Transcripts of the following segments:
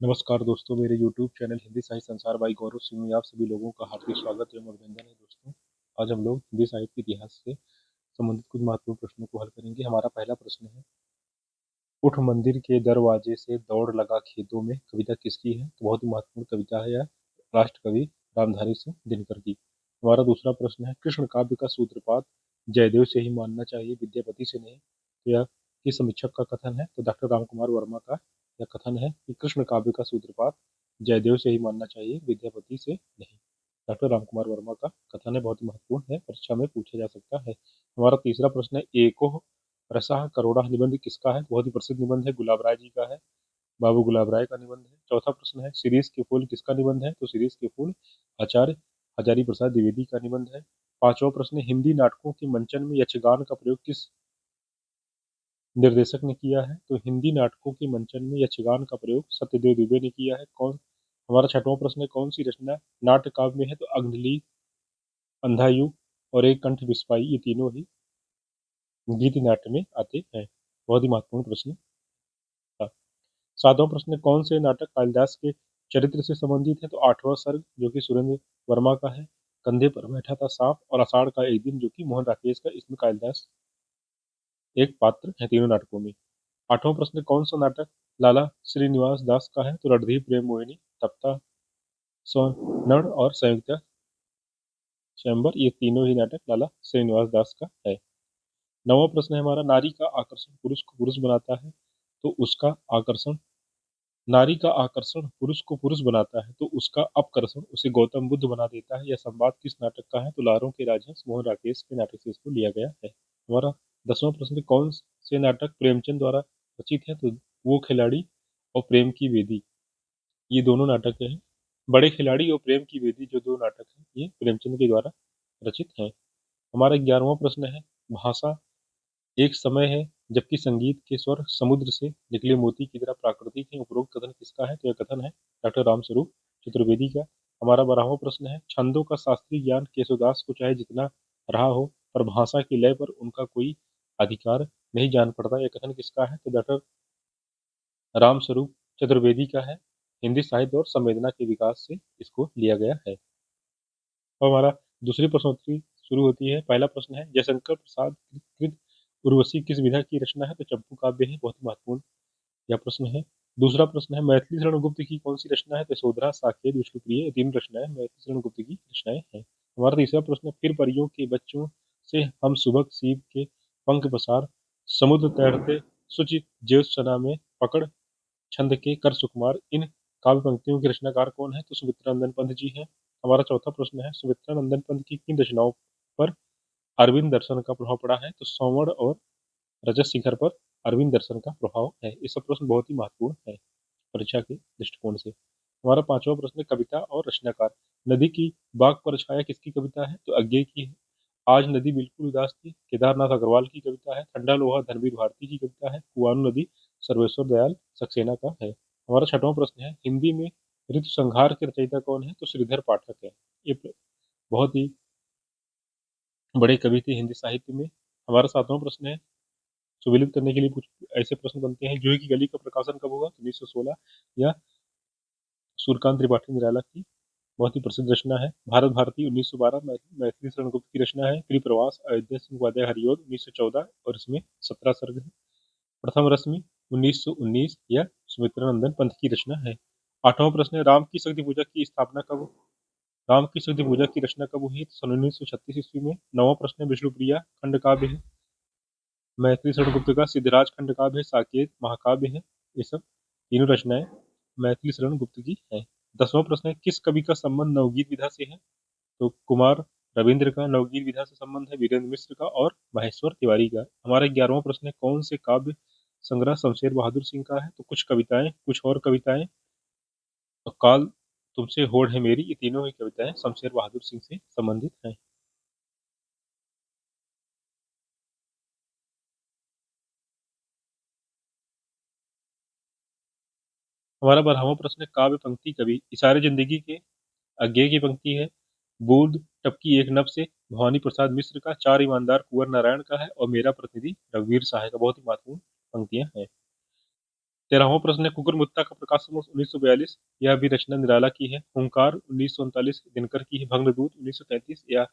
नमस्कार दोस्तों, मेरे YouTube चैनल हिंदी साहित्य संसार बाई गौरव सिंह में आप सभी लोगों का हार्दिक स्वागत एवं अभिनंदन है। दोस्तों, आज हम लोग हिंदी साहित्य के इतिहास से संबंधित कुछ महत्वपूर्ण प्रश्नों को हल करेंगे। हमारा पहला प्रश्न है, उठ मंदिर के दरवाजे से दौड़ लगा खेतों में कविता किसकी है? तो बहुत ही महत्वपूर्ण कविता है यह, राष्ट्रकवि रामधारी सिंह दिनकर की। हमारा दूसरा प्रश्न है, कृष्ण काव्य का सूत्रपात जयदेव से ही मानना चाहिए, विद्यापति से नहीं। तो यह किस समीक्षक का कथन है? तो डॉक्टर रामकुमार वर्मा का यह कथन है कि कृष्ण काव्य का सूत्रपात जयदेव से ही मानना चाहिए, विद्यापति से नहीं। डॉक्टर रामकुमार वर्मा का कथन है, बहुत ही महत्वपूर्ण है, परीक्षा में पूछा जा सकता है। हमारा तीसरा प्रश्न है, एको रसाह करोड़ा निबंध किसका है? बहुत ही प्रसिद्ध निबंध है, गुलाब राय जी का है, बाबू गुलाब राय का निबंध है। चौथा प्रश्न है, शिरीष के फूल किसका निबंध है? तो शिरीष के फूल आचार्य हजारी प्रसाद द्विवेदी का निबंध है। पांचवा प्रश्न है, हिंदी नाटकों के मंचन में यक्षगान का प्रयोग किस निर्देशक ने किया है? तो हिंदी नाटकों के मंचन में यक्षगान का प्रयोग सत्यदेव दुबे ने किया है। कौन? हमारा छठवां प्रश्न है, कौन सी रचना नाट्य काव्य में है? तो अग्निलीन, अंधायुग और एक कंठ बिस्वाई, ये तीनों ही गीत नाट्य में आते हैं। बहुत ही महत्वपूर्ण प्रश्न था। सातवां प्रश्न, कौन से नाटक कालिदास के चरित्र से संबंधित है? तो आठवां सर्ग, जो कि सुरेंद्र वर्मा का है, कंधे पर बैठा था सांप और आषाढ़ का एक दिन, जो कि मोहन राकेश का, इसमें कालिदास एक पात्र है तीनों नाटकों में। आठवां प्रश्न, कौन सा नाटक लाला श्रीनिवास दास का है? तो रणधीर प्रेम मोहिनी, तप्ता स्वनड़ और संयुक्ता स्वयंवर, ये तीनों ही नाटक लाला श्रीनिवास दास का है। नौवां प्रश्न है हमारा, नारी का आकर्षण पुरुष को पुरुष बनाता है, तो उसका आकर्षण नारी का आकर्षण पुरुष को पुरुष बनाता है, तो उसका अपकर्षण उसे गौतम बुद्ध बना देता है। यह संवाद किस नाटक का है? तो लारों के राजहंस मोहन राकेश के नाटक से इसको लिया गया है। हमारा 10वां प्रश्न, कौन से नाटक प्रेमचंद द्वारा रचित है? तो वो खिलाड़ी और प्रेम की वेदी, ये दोनों नाटक हैं। बड़े खिलाड़ी और प्रेम की वेदी, जो दो नाटक हैं, ये प्रेमचंद के द्वारा रचित हैं। हमारा 11वां प्रश्न है, भाषा एक समय है जबकि संगीत के स्वर समुद्र से निकले मोती की तरह प्राकृतिक है, उपरोक्त कथन किसका है? तो यह कथन है डॉक्टर रामस्वरूप चतुर्वेदी का। हमारा 12वां प्रश्न है, छंदों का शास्त्रीय ज्ञान केशवदास को चाहे जितना रहा हो, पर भाषा की लय पर उनका कोई अधिकार नहीं जान पड़ता, यह कथन किसका है? तो डॉक्टर रामस्वरूप चतुर्वेदी का है। हिंदी साहित्य और संवेदना के विकास से इसको लिया गया है। और हमारा दूसरी प्रश्नोत्तरी शुरू होती है। पहला प्रश्न है, जयशंकर प्रसाद कृत उर्वशी किस विधा की रचना है? तो चंपू काव्य है, बहुत ही महत्वपूर्ण यह प्रश्न है। दूसरा प्रश्न है, मैथिली शरण गुप्त की कौन सी रचना है? तो यशोधरा, साकेत, विष्णुप्रिय, ये तीन रचनाएं मैथिली शरण गुप्त की रचनाएं हैं। हमारा तीसरा प्रश्न है, फिर परियों के बच्चों से हम सुबह सीप के पंख पसार, समुद्र तैरते सुचि ज्योत्सना में पकड़ छंद के कर सुकुमार, इन काव्य पंक्तियों के रचनाकार कौन है? तो सुमित्रा नंदन पंत जी हैं। हमारा चौथा प्रश्न है, सुमित्रा नंदन पंत की किन रचनाओं पर अरविंद दर्शन का प्रभाव पड़ा है? तो सौवर्ण और रजत शिखर पर अरविंद दर्शन का प्रभाव है। ये सब प्रश्न बहुत ही महत्वपूर्ण है परीक्षा के दृष्टिकोण से। हमारा पांचवा प्रश्न है, कविता और रचनाकार। नदी की बाग पर छाया किसकी कविता है? तो अज्ञे की है। आज नदी बिल्कुल उदास थी, केदारनाथ अग्रवाल की कविता है। ठंडा लोहा धनवीर भारती की कविता है। कुआनो नदी सर्वेश्वर दयाल सक्सेना का है। हमारा छठवां प्रश्न है, हिंदी में ऋतु संहार के रचयिता कौन है? तो श्रीधर पाठक है। ये बहुत ही बड़े कवि थे हिंदी साहित्य में। हमारा सातवां प्रश्न है, सुविलित करने के लिए कुछ ऐसे प्रश्न बनते हैं, जूही की गली का प्रकाशन कब हुआ? तो 1916। या सूर्यकांत त्रिपाठी निराला की बहुत ही प्रसिद्ध रचना है। भारत भारती 1912 मैथिली शरण गुप्त की रचना है। त्रिप्रवास अयोध्या सिंह उपाध्याय हरिओद 1914, और इसमें 17 सर्ग है। प्रथम रश्मि 1919, यह सुमित्रा नंदन पंत की रचना है। आठवां प्रश्न है, राम की शक्ति पूजा की स्थापना कब राम की शक्ति पूजा की रचना कब हुई? तो सन 1936 ईस्वी में। नौवां प्रश्न है, विष्णुप्रिया खंड काव्य है, मैथिली शरण गुप्त का सिद्धराज खंड काव्य है, साकेत महाकाव्य है। ये सब तीनों रचनाएं मैथिली शरण गुप्त की है। 10वां प्रश्न है, किस कवि का संबंध नवगीत विधा से है? तो कुमार रविंद्र का नवगीत विधा से संबंध है, वीरेंद्र मिश्र का और महेश्वर तिवारी का। हमारा 11वां प्रश्न है, कौन से काव्य संग्रह शमशेर बहादुर सिंह का है? तो कुछ कविताएं, कुछ और कविताएं और काल तुमसे होड़ है मेरी, ये तीनों ही कविताएं शमशेर बहादुर सिंह से संबंधित हैं। हमारा 12वां प्रश्न है, काव्य पंक्ति कवि। इशारे जिंदगी के अज्ञे की पंक्ति है, बूंद टपकी एक नभ से भवानी प्रसाद मिश्र का, चार ईमानदार कुंवर नारायण का है, और मेरा प्रतिनिधि रघुवीर सहाय का। बहुत ही महत्वपूर्ण पंक्तियां हैं। 13वां प्रश्न है, कुकुर मुत्ता का प्रकाशन वर्ष 1942, यह भी रचना निराला की है। हुंकार 1939 दिनकर की है। भंगदूत 1933 या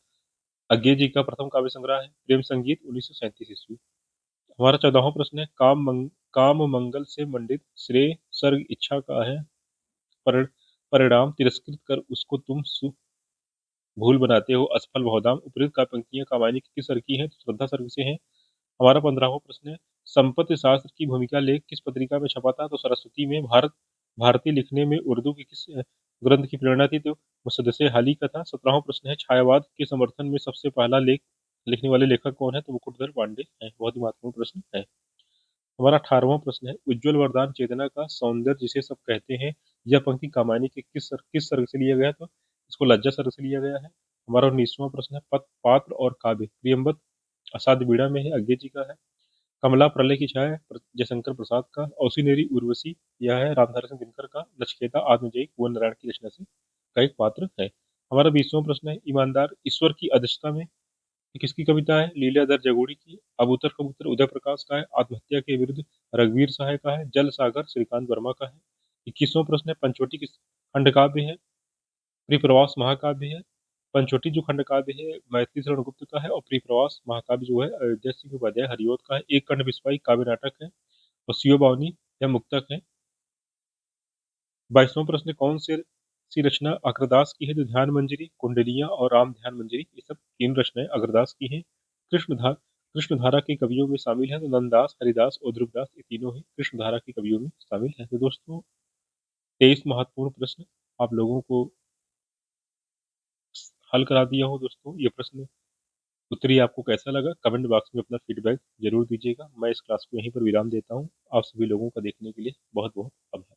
अज्ञे जी का प्रथम काव्य संग्रह है। प्रेम संगीत 1937 ईस्वी। हमारा 14वां प्रश्न है, काम मंगल से मंडित श्रेय सर्ग इच्छा का है। पर, परिणाम तिरस्कृत कर उसको तुम भूल बनाते हो असफल बहुधाम। उपयुक्त का पंक्तियां कामायनी की किस सर्ग की है? तो श्रद्धा सर्ग से है। हमारा 15वां प्रश्न है, संपत्ति शास्त्र की भूमिका लेख किस पत्रिका में छपा था? तो सरस्वती में। भारतीय लिखने में उर्दू की किस ग्रंथ की प्रेरणा थी? तो मुसद्दसे हाली का था। 17वां प्रश्न है, छायावाद के समर्थन में सबसे पहला लेख लिखने वाले लेखक कौन है? तो मुकुटधर पांडे है। बहुत ही महत्वपूर्ण प्रश्न है। हमारा 18वां प्रश्न है, उज्ज्वल वरदान चेतना का सौंदर्य जिसे सब कहते हैं, यह पंक्ति कामायनी के किस सर्ग से लिया गया? तो इसको लज्जा सर्ग से लिया गया है। हमारा 19वां प्रश्न है, पात्र और काव्य प्रियम्बत असाध्य बीड़ा में है, अज्ञे जी का है। कमला प्रलय की छाया जयशंकर प्रसाद का। औसीनेरी उर्वशी यह है रामधारी सिंह दिनकर का। नचिकेता आत्मजयी कुंवर नारायण की रचना से का एक पात्र है। हमारा 20वां प्रश्न है, ईमानदार ईश्वर की अध्यक्षता में ये किसकी कविता है? लीलाधर जगोड़ी की। अबूतर कबूतर उदय प्रकाश का है। आत्महत्या के विरुद्ध रघुवीर सहाय का है। जल सागर श्रीकांत वर्मा का है। 21वां प्रश्न है, पंचवटी किस खंड काव्य है? परिप्रवास महाकाव्य है। पंचवटी जो खंड काव्य है मैथिली शरण गुप्त का है, और परिप्रवास महाकाव्य जो है अयोध्या सिंह उपाध्याय हरिओत का है। एक खंड बिस्वाई काव्य नाटक है, और सियो बावनी या मुक्तक है। 22वां प्रश्न, कौन से सी रचना अग्रदास की है? तो ध्यान मंजरी, कुंडलियां और राम ध्यान मंजरी, ये सब तीन रचनाएं अग्रदास की हैं। कृष्णधारा के कवियों में शामिल है तो नंददास, हरिदास और ध्रुवदास, ये तीनों ही कृष्णधारा के कवियों में शामिल है। तो दोस्तों 23 महत्वपूर्ण प्रश्न आप लोगों को हल करा दिया हो। दोस्तों ये प्रश्न उत्तरी आपको कैसा लगा? कमेंट बॉक्स में अपना फीडबैक जरूर दीजिएगा। मैं इस क्लास को यहीं पर विराम देता हूँ। आप सभी लोगों का देखने के लिए बहुत बहुत आभार।